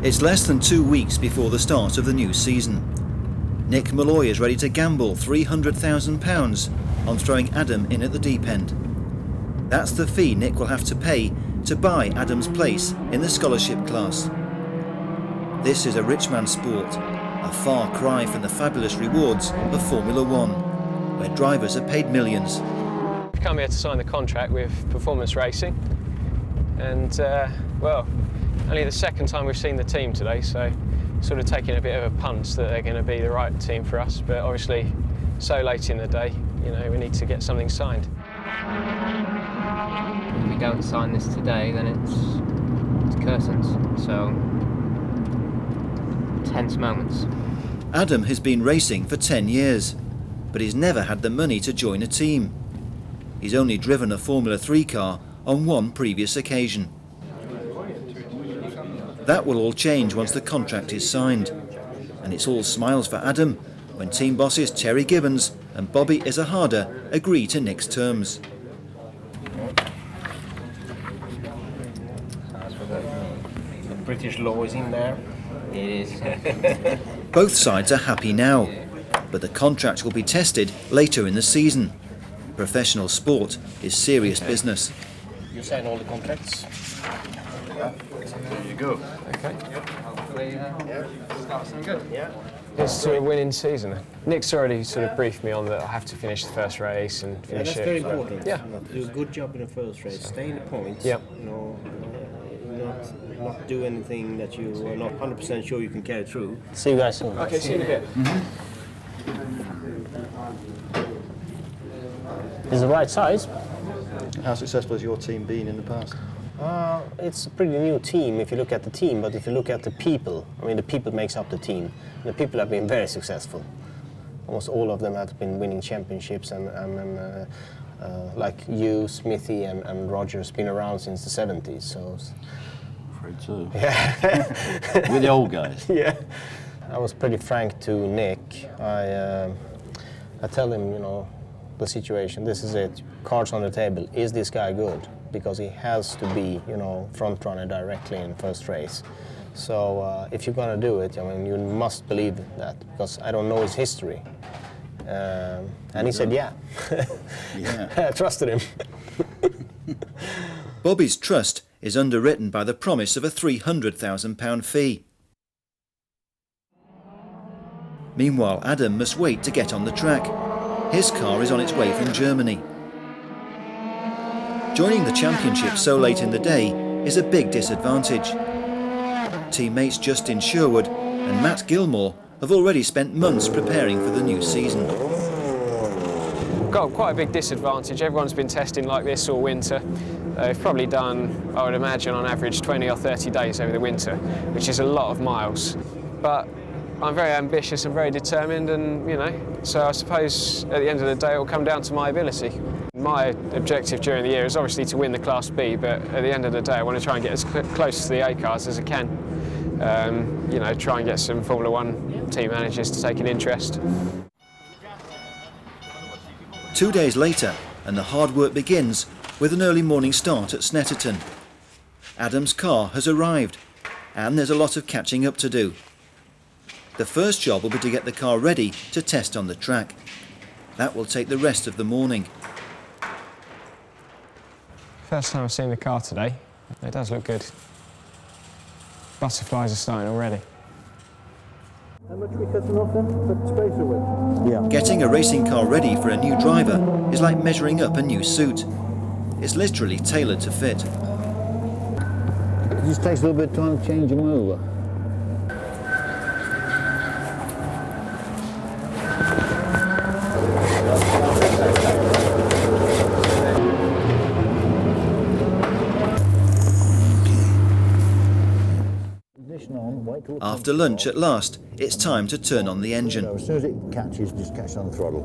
It's less than 2 weeks before the start of the new season. Nick Malloy is ready to gamble £300,000 on throwing Adam in at the deep end. That's the fee Nick will have to pay to buy Adam's place in the scholarship class. This is a rich man's sport, a far cry from the fabulous rewards of Formula One, where drivers are paid millions. I've come here to sign the contract with Performance Racing, and well, only the second time we've seen the team today, so sort of taking a bit of a punt that they're going to be the right team for us, but obviously so late in the day, you know, we need to get something signed. If we don't sign this today, then it's curtains, so tense moments. Adam has been racing for 10 years, but he's never had the money to join a team. He's only driven a Formula 3 car on one previous occasion. That will all change once the contract is signed, and it's all smiles for Adam when team bosses Terry Gibbons and Bobby Izahada agree to Nick's terms. The British law is in there. It is. Both sides are happy now, but the contract will be tested later in the season. Professional sport is serious business. You sign all the contracts. There you go. Okay. Hopefully, start something good. Yeah. It's a winning season. Nick's already sort of briefed me on that I have to finish the first race and finish That's it. very important. Yeah. Do a good job in the first race. Stay in the points. Yep. You know, not do anything that you are not 100% sure you can carry through. See you guys soon. Okay, see you in a bit. Is the right size? How successful has your team been in the past? It's a pretty new team if you look at the team, but if you look at the people, I mean the people makes up the team. The people have been very successful. Almost all of them have been winning championships, and like you, Smithy and Roger's been around since the 70s. So. Afraid so. Yeah. We're the old guys. Yeah. I was pretty frank to Nick. I tell him, you know, the situation. This is it. Cards on the table. Is this guy good? Because he has to be, you know, front runner directly in first race. So if you're gonna do it, I mean, you must believe that, because I don't know his history. And he said, yeah. Yeah. I trusted him. Bobby's trust is underwritten by the promise of a £300,000 fee. Meanwhile, Adam must wait to get on the track. His car is on its way from Germany. Joining the championship so late in the day is a big disadvantage. Teammates Justin Sherwood and Matt Gilmore have already spent months preparing for the new season. Got quite a big disadvantage. Everyone's been testing like this all winter. They've probably done, I would imagine, on average 20 or 30 days over the winter, which is a lot of miles. But I'm very ambitious and very determined, and you know, so I suppose at the end of the day it will come down to my ability. My objective during the year is obviously to win the Class B, but at the end of the day I want to try and get as close to the A cars as I can. You know, try and get some Formula One team managers to take an interest. 2 days later, and the hard work begins with an early morning start at Snetterton. Adam's car has arrived, and there's a lot of catching up to do. The first job will be to get the car ready to test on the track. That will take the rest of the morning. First time I've seen the car today. It does look good. Butterflies are starting already. How much are we cutting off then? Put spacer with? Yeah. Getting a racing car ready for a new driver is like measuring up a new suit. It's literally tailored to fit. It just takes a little bit of time to change them over. After lunch at last, it's time to turn on the engine. So as soon as it catches, just catch on the throttle.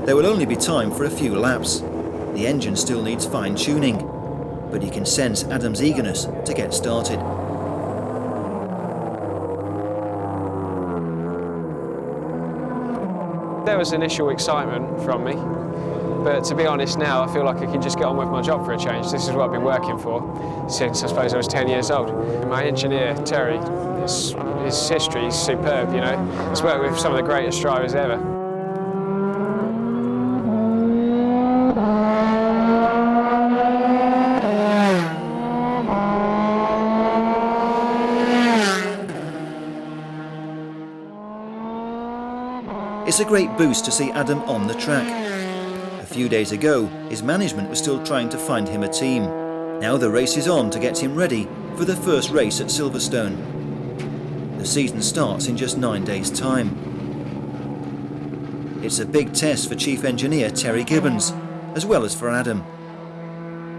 There will only be time for a few laps. The engine still needs fine-tuning, but you can sense Adam's eagerness to get started. There was initial excitement from me, but to be honest now I feel like I can just get on with my job for a change. This is what I've been working for since I suppose I was 10 years old. My engineer, Terry, his history is superb, you know. He's worked with some of the greatest drivers ever. It's a great boost to see Adam on the track. A few days ago, his management was still trying to find him a team. Now the race is on to get him ready for the first race at Silverstone. The season starts in just 9 days' time. It's a big test for Chief Engineer Terry Gibbons, as well as for Adam.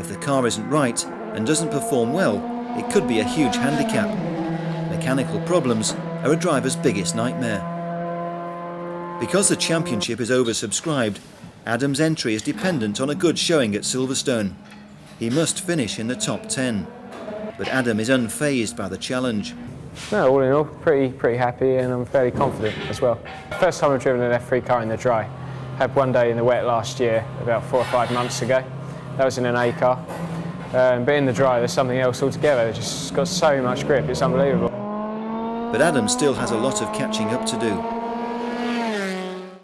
If the car isn't right and doesn't perform well, it could be a huge handicap. Mechanical problems are a driver's biggest nightmare. Because the championship is oversubscribed, Adam's entry is dependent on a good showing at Silverstone. He must finish in the top 10. But Adam is unfazed by the challenge. No, all in all, pretty happy, and I'm fairly confident as well. First time I've driven an F3 car in the dry. Had one day in the wet last year, about 4 or 5 months ago. That was in an A car. But in the dry, there's something else altogether. It's just got so much grip, it's unbelievable. But Adam still has a lot of catching up to do.